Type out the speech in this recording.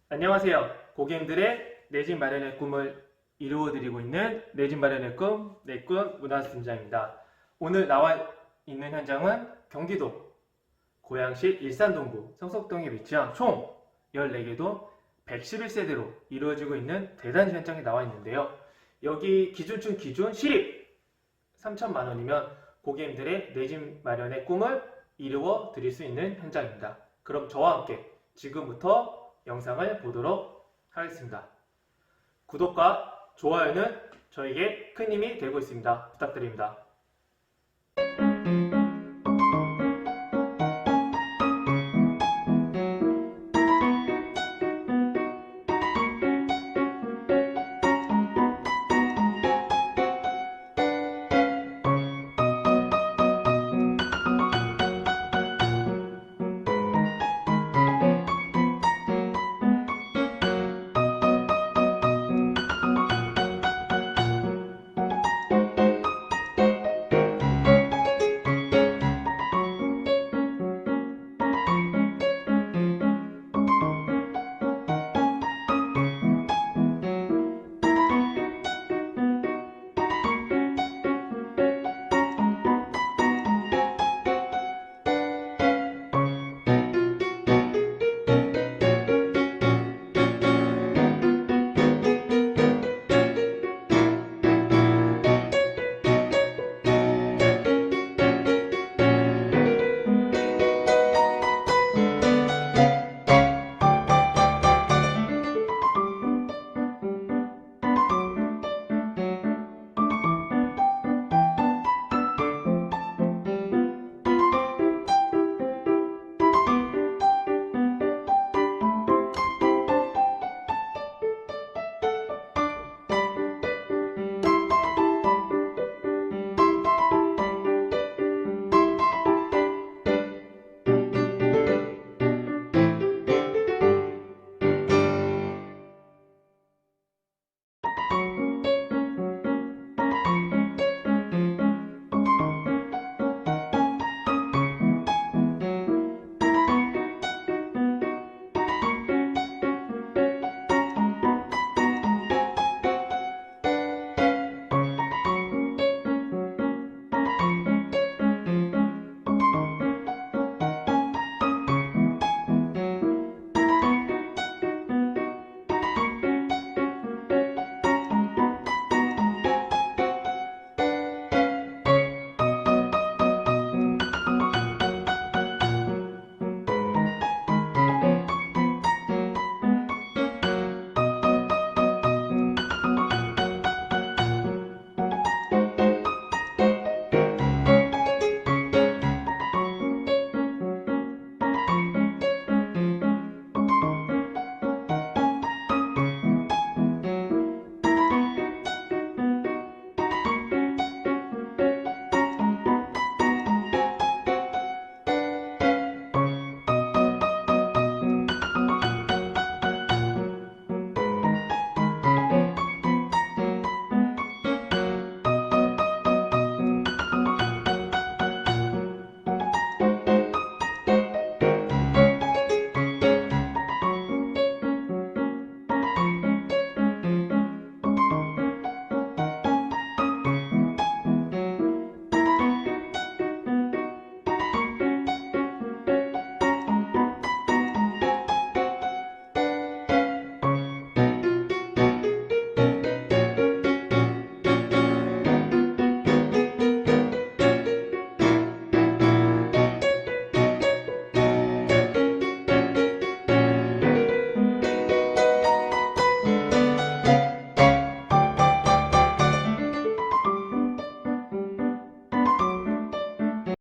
안녕하세요. 고객님들의 내 집 마련의 꿈을 이루어드리고 있는 내 집 마련의 꿈, 내꿈 문화팀장입니다. 오늘 나와 있는 현장은 경기도 고양시 일산동구 성석동에 위치한 총 14개도 111세대로 이루어지고 있는 대단지 현장에 나와 있는데요. 여기 기준층 기준 실입 3천만 원이면 고객님들의 내 집 마련의 꿈을 이루어 드릴 수 있는 현장입니다. 그럼 저와 함께 지금부터 영상을 보도록 하겠습니다. 구독과 좋아요는 저에게 큰 힘이 되고 있습니다. 부탁드립니다.